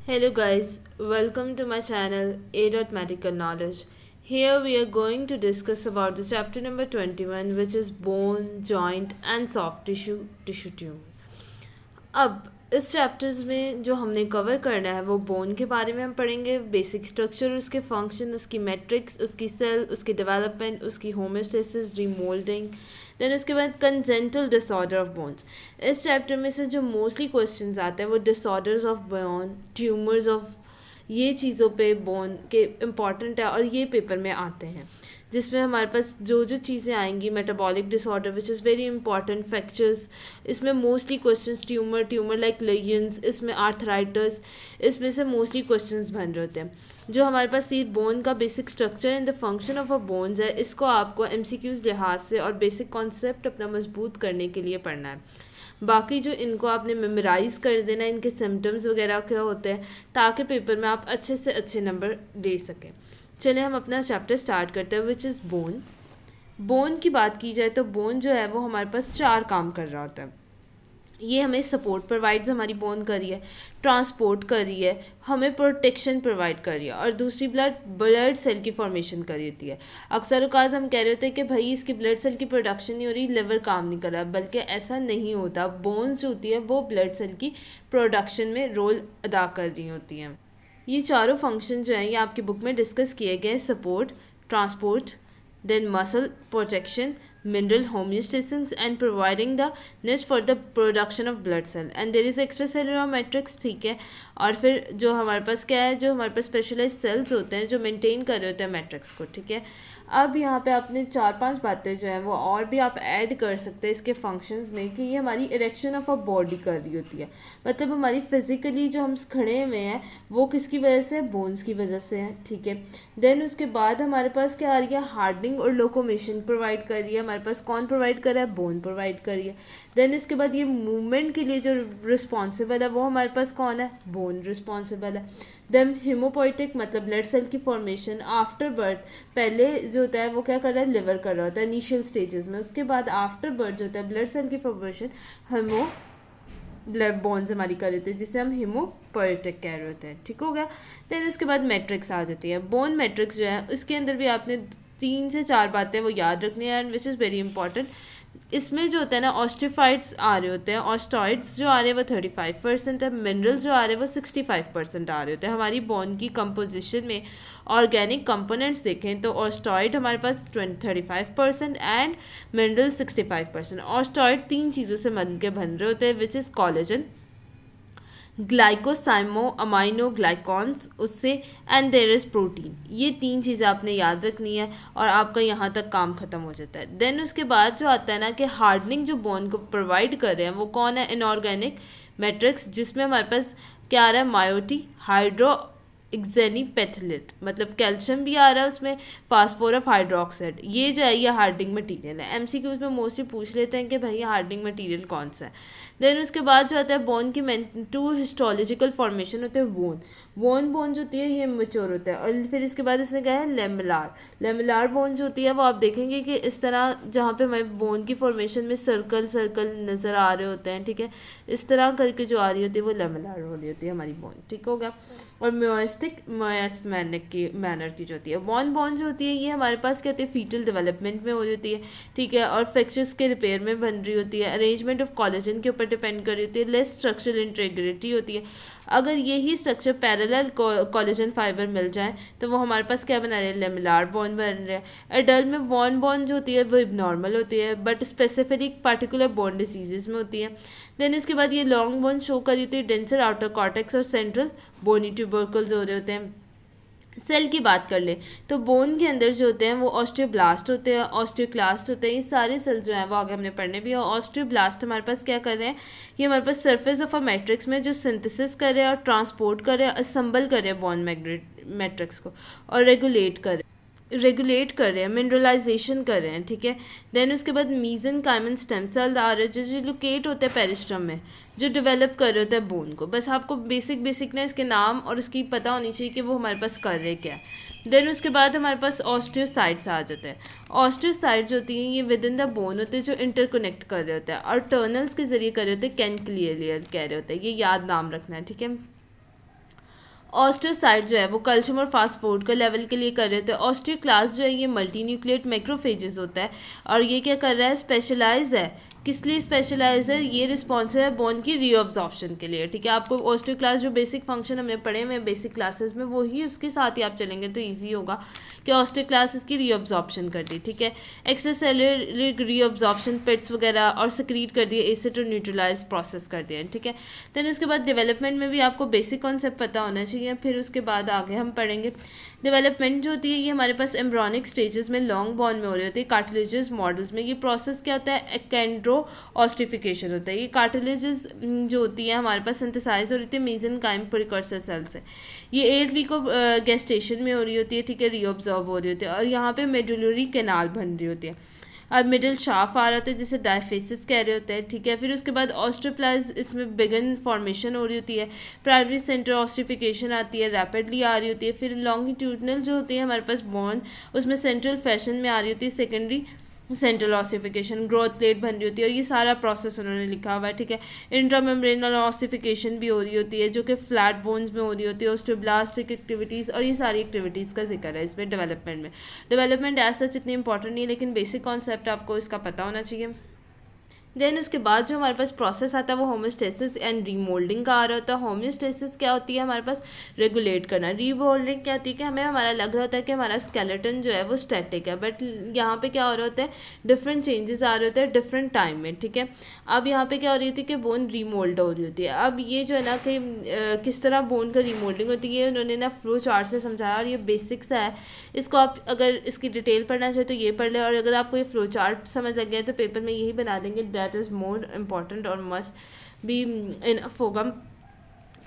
Hello guys, welcome to my channel A. Medical Knowledge. Here we are going to discuss about the chapter number 21, which is bone, joint and soft tissue tumor. अब इस chapters में जो हमने cover करना है वो bone के बारे में हम पढ़ेंगे, बेसिक स्ट्रक्चर, उसके फंक्शन, उसकी मैट्रिक्स, उसकी सेल, उसकी डेवलपमेंट, उसकी होमोस्टेसिस, रीमोल्डिंग, देन उसके बाद कंजेंटल डिसऑर्डर ऑफ बोन्स। इस चैप्टर में से जो मोस्टली क्वेश्चंस आते हैं वो disorders of bone, tumours of, ये चीज़ों पे बोन के इम्पॉर्टेंट है और ये पेपर में आते हैं, जिसमें हमारे पास जो जो चीज़ें आएंगी, metabolic disorder which is very important, fractures, इसमें मोस्टली क्वेश्चंस ट्यूमर लाइक लेगियंस, इसमें आर्थराइटिस, इसमें से मोस्टली क्वेश्चंस बन रहे होते हैं। जो हमारे पास ये बोन का basic structure and the function of a bones है, इसको आपको एमसीक्यूज लिहाज से और बेसिक कॉन्सेप्ट अपना मजबूत करने के लिए पढ़ना है। बाकी जो इनको आपने मेमोराइज़ कर देना, इनके सिम्टम्स वगैरह क्या होते हैं, ताकि पेपर में आप अच्छे से अच्छे नंबर ले सकें। चलिए हम अपना चैप्टर स्टार्ट करते हैं, विच इज़ बोन। बोन की बात की जाए तो बोन जो है वो हमारे पास 4 काम कर रहा होता है। ये हमें सपोर्ट प्रोवाइड्स, हमारी बोन कर रही है, ट्रांसपोर्ट कर रही है, हमें प्रोटेक्शन प्रोवाइड कर रही है, और दूसरी ब्लड सेल की फॉर्मेशन कर रही होती है। अक्सर औकात हम कह रहे होते हैं कि भाई इसकी ब्लड सेल की प्रोडक्शन नहीं हो रही, लिवर काम नहीं कर रहा, बल्कि ऐसा नहीं होता। बोन्स जो होती है वो ब्लड सेल की प्रोडक्शन में रोल अदा कर रही होती हैं। ये चारों फंक्शन जो हैं ये आपकी बुक में डिस्कस किए गए: support, transport, then muscle protection, mineral homeostasis and providing the niche for the production of blood cell, and there is extracellular matrix, ठीक है। और फिर जो हमारे पास क्या है, जो हमारे पास स्पेशलाइज सेल्स होते हैं जो मेंटेन कर रहे होते हैं मैट्रिक्स को, ठीक है। अब यहाँ पे आपने 4-5 बातें जो हैं वो और भी आप ऐड कर सकते हैं इसके फंक्शंस में, कि ये हमारी इरेक्शन ऑफ अ बॉडी कर रही होती है। मतलब हमारी फिजिकली जो हम खड़े हुए हैं वो किसकी वजह से, बोन्स की वजह से है, ठीक है। देन उसके बाद हमारे पास क्या आ रही है, हार्डनिंग और लोकोमोशन प्रोवाइड कर रही है। हमारे पास कौन प्रोवाइड कर रहा है, बोन प्रोवाइड कर रही है। देन इसके बाद ये मूवमेंट के लिए जो रिस्पॉन्सिबल है वो हमारे पास कौन है, बोन रिस्पॉन्सिबल है। देन हिमोपोइटिक मतलब ब्लड सेल की फॉर्मेशन आफ्टर बर्थ, पहले जो होता है वो क्या कर रहा है, लिवर कर रहा होता है इनिशियल स्टेजेस में। उसके बाद आफ्टर बर्थ जो होता है ब्लड सेल की फॉर्मेशन हिमो ब्लड बोन्स हमारी कर रहे होते हैं, जिसे हम हिमोपोइटिक कह रहे होते हैं, ठीक हो गया। देन उसके बाद मैट्रिक्स आ जाती है। बोन मैट्रिक्स जो है उसके अंदर भी आपने 3 से 4 बातें वो याद रखनी है, and which is very important. इसमें जो होता है ना, ऑस्टिफाइड्स आ रहे होते हैं, ऑस्टॉइड्स जो आ रहे हैं वो 35% है, मिनरल्स जो आ रहे हैं वो 65% आ रहे होते हैं। हमारी बोन की कंपोजिशन में ऑर्गेनिक कंपोनेंट्स देखें तो ऑस्टॉइड हमारे पास 35% एंड मिनरल 65%। ऑस्टॉइड 3 चीज़ों से बन के बन रहे होते हैं, विच इज़ कॉलेजन, ग्लाइकोसाइमो अमाइनो ग्लाइकॉन्स उससे, एंड देयर इज़ प्रोटीन। ये 3 चीज़ें आपने याद रखनी है और आपका यहाँ तक काम ख़त्म हो जाता है। देन उसके बाद जो आता है ना, कि हार्डनिंग जो बोन को प्रोवाइड कर रहे हैं वो कौन है, इनऑर्गेनिक मैट्रिक्स, जिसमें हमारे पास क्या आ रहा है, मायोटी हाइड्रो एक्जेनीपेथिलेट, मतलब कैल्शियम भी आ रहा है उसमें, फास्फोरस हाइड्रोक्साइड। ये जो है ये हार्डनिंग मटेरियल है। एमसीक्यूज में मोस्टली पूछ लेते हैं कि भाई हार्डनिंग मटेरियल कौन सा है। देन उसके बाद जो आता है बोन की 2 हिस्टोलॉजिकल फॉर्मेशन होते हैं। बोन जो होती है ये मेच्योर होता है, और फिर इसके बाद इसमें क्या है, लेमुलार बोन जो होती है वो आप देखेंगे कि इस तरह जहाँ पे हमारे बोन की फॉर्मेशन में सर्कल नज़र आ रहे होते हैं, ठीक है। इस तरह करके जो आ रही होती है वो लेमुलार हो रही होती है हमारी बोन, ठीक हो गया। और मैनर की जो होती है बोन जो होती है ये हमारे पास कहते हैं फीटल डेवलपमेंट में हो जाती है, ठीक है, और फ्रैक्चर्स के रिपेयर में बन रही होती है। अरेंजमेंट ऑफ कोलेजन के ऊपर डिपेंड कर रही होती है। लेस स्ट्रक्चरल इंटीग्रिटी होती है। अगर यही स्ट्रक्चर पैरेलल कोलेजन फाइबर मिल जाए तो वो हमारे पास क्या बना रहे हैं, लेमुलार बोन बन रहे हैं। एडल्ट में बोन जो होती है वो नॉर्मल होती है, but specific particular bone diseases में होती है। देन इसके बाद ये लॉन्ग बोन शो कर रही होती है, डेंसर आउटर कॉर्टेक्स और सेंट्रल बोनी ट्यूबरकल्स हो रहे होते हैं। सेल की बात कर ले तो बोन के अंदर जो होते हैं वो ऑस्टियोब्लास्ट होते हैं, ऑस्टियोक्लास्ट होते हैं। ये सारे सेल्स जो हैं वो आगे हमने पढ़ने भी है। ऑस्टियोब्लास्ट हमारे पास क्या कर रहे हैं, ये हमारे पास सरफेस ऑफ अ मैट्रिक्स में जो सिंथेसिस कर रहे हैं और ट्रांसपोर्ट कर रहे हैं, असेंबल कर रहे हैं बोन मैट्रिक्स को, और रेगुलेट कर रहे हैं, मिनरलाइजेशन कर रहे हैं, ठीक है। देन उसके बाद मीजनकाइमल स्टेम सेल आ रहे हैं जो लोकेट होते हैं पेरिस्टम में, जो डेवलप कर रहे होते हैं बोन को। बस आपको बेसिक ना इसके नाम और उसकी पता होनी चाहिए कि वो हमारे पास कर रहे क्या है। देन उसके बाद हमारे पास ऑस्टियोसाइट्स आ जाते हैं। ऑस्टियोसाइट जो होती हैं ये विद इन द बोन होते हैं, जो इंटरकनेक्ट कर रहे होते हैं और टर्नल्स के जरिए कर रहे होते हैं, कैनक्लियर कह रहे होते हैं। ये याद नाम रखना है, ठीक है। ऑस्टियोसाइट जो है वो कैल्शियम और फास्ट फूड का लेवल के लिए कर रहे होते हैं। ऑस्टियोक्लास्ट जो है ये मल्टी न्यूक्लिएट मैक्रोफेजेस होता है और ये क्या कर रहा है, स्पेशलाइज है। किस लिए स्पेशलाइज है, ये रिस्पॉन्सिव है बोन की रीअब्जॉर्प्शन के लिए, ठीक है। आपको ऑस्टियोक्लास्ट जो बेसिक फंक्शन हमने पढ़े हुए बेसिक क्लासेस में वही उसके साथ ही आप चलेंगे तो ईजी होगा कि ऑस्टियोक्लास्ट इसकी रीअब्जॉर्प्शन कर दी, ठीक है। एक्स्ट्रा सेलुलर रीअब्जॉर्प्शन पिट्स वगैरह और सक्रीट कर दिए, एसिड और न्यूट्रलाइज प्रोसेस कर दिया, ठीक है। देन उसके बाद डेवलपमेंट में भी आपको बेसिक कॉन्सेप्ट पता होना चाहिए। फिर उसके बाद आगे हम पढ़ेंगे डेवलपमेंट जो होती है ये हमारे पास एम्ब्रॉनिक स्टेजेस में लॉन्ग बॉन में हो रही होती है, कार्टिलेजस मॉडल्स में। ये प्रोसेस क्या होता है, एकेंड्रो ऑस्टिफिकेशन होता है। ये कार्टिलेजेस जो होती है हमारे पास सिंथेसाइज हो रही थी मेसेनकाइम प्रिकर्सर सेल से। ये 8 वीक ऑफ गेस्टेशन में हो रही होती है, ठीक है, रीअब्जॉर्ब हो रही होती है और यहाँ पे मेडुलरी कैनाल बन रही होती है। अब मिडिल शाफ आ रहा होता है जिसे डायफेसिस कह रहे होते हैं, ठीक है। फिर उसके बाद ऑस्टियोप्लाज इसमें बिगन फॉर्मेशन हो रही होती है, प्राइमरी सेंटर ऑस्टिफिकेशन आती है, रैपिडली आ रही होती है। फिर लॉन्गिट्यूडनल जो होती है हमारे पास बोन उसमें सेंट्रल फैशन में आ रही होती है, सेकेंडरी सेंट्रल ऑस्टिफिकेशन, ग्रोथ प्लेट बन रही होती है और ये सारा प्रोसेस उन्होंने लिखा हुआ है, ठीक है। इंट्रामेम्ब्रेनल ऑस्टिफिकेशन भी हो रही होती है जो कि फ्लैट बोन्स में हो रही होती है, ऑस्टियोब्लास्टिक एक्टिविटीज़ और ये सारी एक्टिविटीज़ का जिक्र है इसमें डेवलपमेंट में। डेवलपमेंट एज सच इतनी इंपॉर्टेंट नहीं है लेकिन बेसिक कॉन्सेप्ट आपको इसका पता होना चाहिए। देन उसके बाद जो हमारे पास प्रोसेस आता है वो होम्योस्टेसिस एंड रीमोल्डिंग का आ रहा होता है। होम्योस्टेसिस क्या होती है, हमारे पास रेगुलेट करना। रीमोल्डिंग क्या होती है कि हमें हमारा लग रहा होता है कि हमारा स्केलेटन जो है वो स्टैटिक है, बट यहाँ पे क्या हो रहा होता है, डिफरेंट चेंजेस आ रहे होते हैं डिफरेंट टाइम में, ठीक है। अब यहाँ पे क्या हो रही होती है कि बोन रीमोल्ड हो रही होती है। अब ये जो है ना कि किस तरह बोन का रीमोल्डिंग होती है उन्होंने ना फ्लो चार्ट से समझाया और ये बेसिक्स है। इसको आप अगर इसकी डिटेल पढ़ना चाहे तो ये पढ़ ले और अगर आपको ये फ्लो चार्ट समझ लग गया तो पेपर में यही बना देंगे, दैट इज़ मोर इम्पॉर्टेंट और मस्ट बी इनफ होगा।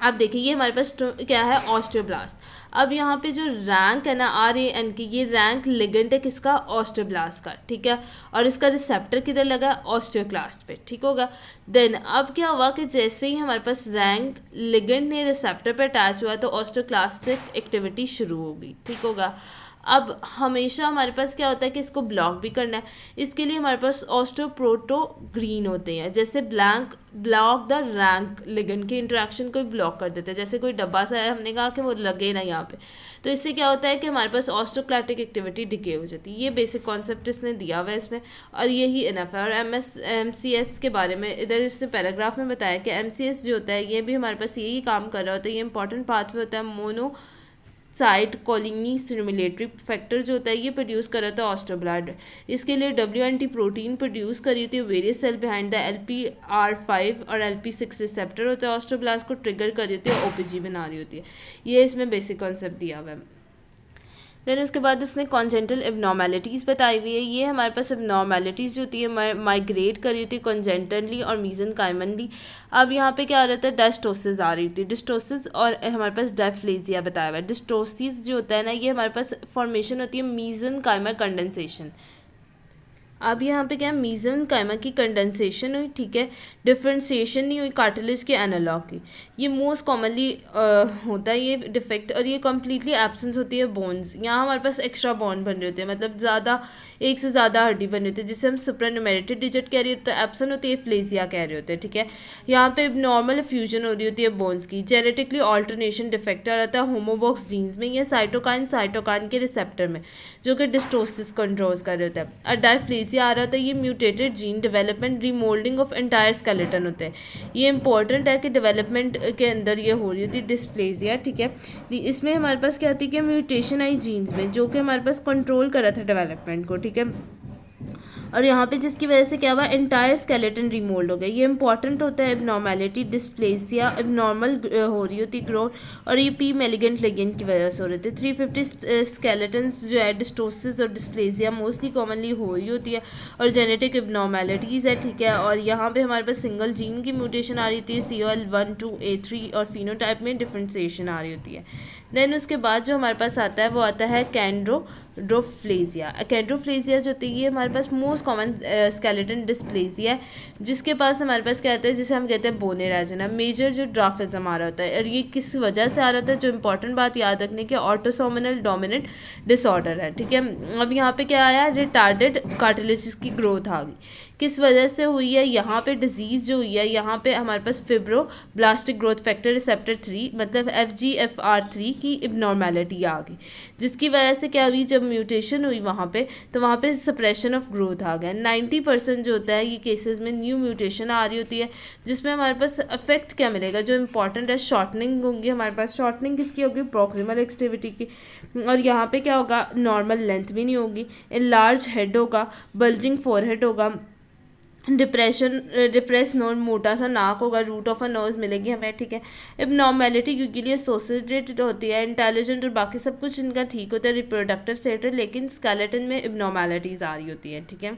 अब देखिए ये हमारे पास क्या है, ऑस्टियोब्लास्ट। अब यहाँ पे जो रैंक है ना RAN की, ये रैंक लिगेंड है किसका, ऑस्टियोब्लास्ट का, ठीक है। और इसका रिसेप्टर किधर लगा है, ऑस्टियोक्लास्ट पे, ठीक होगा। देन अब क्या हुआ कि जैसे ही हमारे पास रैंक लिगेंड ने रिसेप्टर पे अटैच हुआ तो ऑस्टियोक्लास्टिक एक्टिविटी शुरू होगी, ठीक होगा। अब हमेशा हमारे पास क्या होता है कि इसको ब्लॉक भी करना है, इसके लिए हमारे पास ऑस्टियोप्रोटोग्रीन होते हैं, जैसे ब्लॉक द रैंक लिगेंड के इंटरेक्शन को ब्लॉक कर देते हैं। जैसे कोई डब्बा सा है, हमने कहा कि वो लगे ना यहाँ पे, तो इससे क्या होता है कि हमारे पास ऑस्टियोक्लास्टिक एक्टिविटी डिके हो जाती है। ये बेसिक कॉन्सेप्ट इसने दिया हुआ है इसमें और यही इनफ है। और MCS के बारे में इधर इसने पैराग्राफ में बताया कि MCS जो होता है ये भी हमारे पास यही काम कर रहा होता है। ये इंपॉर्टेंट पाथवे होता है, mono site colony stimulatory factor जो होता है ये प्रोड्यूस कर रहा था ऑस्टियोब्लास्ट। इसके लिए WNT प्रोटीन प्रोड्यूस करी होती है various cell behind the LPR5 और LP6 रिसेप्टर होता है, ऑस्टियोब्लास्ट को ट्रिगर करी होती है, OPG बना रही होती है। ये इसमें बेसिक कॉन्सेप्ट दिया हुआ है। देन उसके बाद उसने कॉन्जेंटल एबनॉर्मेलिटीज़ बताई हुई है। ये हमारे पास एबनॉर्मेलिटीज़ जो होती है माइग्रेट कर रही होती है कॉन्जेंटली और मीजनकाइमली। अब यहाँ पे क्या हो रहा था, डिस्टोसिस आ रही थी, डिस्टोसिस और हमारे पास डायफ्लेजिया बताया हुआ है। डिस्टोसिस जो होता है ना ये हमारे पास फॉर्मेशन होती है मीजनकाइमल कंडेंसेशन। अब यहाँ पे क्या है, मीजनकाइमा की कंडेंसेशन हुई, ठीक है, डिफ्रेंशिएशन नहीं हुई कार्टिलेज के एनालॉग की। ये मोस्ट कॉमनली होता है ये डिफेक्ट और ये कम्प्लीटली एब्सेंस होती है बोन्स। यहाँ हमारे पास एक्स्ट्रा बॉन्ड बन रहे होते हैं, मतलब ज़्यादा एक से ज़्यादा हड्डी बनी होती है जिसे हम सुप्रान्यूमेरेटेड डिजिट कह रहे होते हैं, एब्सेंट होती है फ्लेजिया कह रहे होते हैं, ठीक है। यहाँ पे नॉर्मल फ्यूजन हो रही होती है बोन्स की। जेनेटिकली ऑल्टरनेशन डिफेक्ट आ रहता है होमोबॉक्स जीन्स में, ये साइटोकाइन के रिसेप्टर में जो कि डिस्टोसिस कंट्रोल कर रहे होते हैं। और डायफ्लेजिया आ रहा होता है, ये mutated gene development remoulding of entire skeleton होते हैं। ये इंपॉर्टेंट है कि डेवलपमेंट के अंदर ये हो रही होती है डिस्प्लेजिया, ठीक है। इसमें हमारे पास क्या होती है कि म्यूटेशन आई जीन्स में जो कि हमारे पास कंट्रोल कर रहा था डेवलपमेंट को, ठीक है। और यहाँ पे जिसकी वजह से क्या हुआ, एंटायर स्केलेटन रिमोल्ड हो गया। ये इंपॉर्टेंट होता है एबनॉर्मेलिटी, डिस्प्लेसिया एबनॉर्मल हो रही होती ग्रोथ और ये पी मेलिगेंट लिगेंड की वजह से हो रहे थे। 350 स्केलेटन्स जो है डिस्टोसिस और डिस्प्लेसिया मोस्टली कॉमनली हो रही होती है और जेनेटिक एबनॉर्मेलिटीज़ है, ठीक है। और यहाँ पे हमारे पास सिंगल जीन की म्यूटेशन आ रही होती है, COL12A3 और फिनोटाइप में डिफ्रेंसिएशन आ रही होती है। देन उसके बाद जो हमारे पास आता है वो आता है कैंड्रोफ्लेजिया। कैंड्रोफ्लेजिया जो होती है ये हमारे पास मोस्ट कॉमन स्केलेटन डिस्प्लेजिया है, जिसके पास हमारे पास क्या आता है, जिसे हम कहते हैं बोन इरेज़िना। मेजर जो ड्राफिज्म आ रहा होता है और ये किस वजह से आ रहा होता है, जो इंपॉर्टेंट बात याद रखने की, ऑटोसोमल डोमिनेंट डिसऑर्डर है, ठीक है। अब यहाँ पे क्या आया, रिटार्डेड कार्टिलेज की ग्रोथ आ गई। किस वजह से हुई है, यहाँ पे डिजीज़ जो हुई है, यहाँ पे हमारे पास फिब्रोब्लास्टिक ग्रोथ फैक्टर रिसेप्टर 3 मतलब FGFR3 की इबनॉर्मेलिटी आ गई, जिसकी वजह से क्या हुई, जब म्यूटेशन हुई वहाँ पे तो वहाँ पे सप्रेशन ऑफ ग्रोथ आ गया। 90% जो होता है ये केसेस में न्यू म्यूटेशन आ रही होती है, जिसमें हमारे पास इफेक्ट क्या मिलेगा, जो इंपॉर्टेंट है शॉर्टनिंग होगी हमारे पास। शॉर्टनिंग किसकी होगी, प्रॉक्सिमल एक्सट्रीमिटी की, और यहाँ पे क्या होगा, नॉर्मल लेंथ भी नहीं होगी, लार्ज हेड होगा, बल्जिंग फोरहेड होगा, डिप्रेस नोज, मोटा सा नाक होगा, रूट ऑफ अ नोज मिलेगी हमें, ठीक है। इबनॉर्मेलिटी क्योंकि लिए एसोसिएटेड होती है, इंटेलिजेंट और बाकी सब कुछ इनका ठीक होता है, रिप्रोडक्टिव सेट है, लेकिन स्केलेटन में इबनॉर्मेलिटीज़ आ रही होती हैं, ठीक है।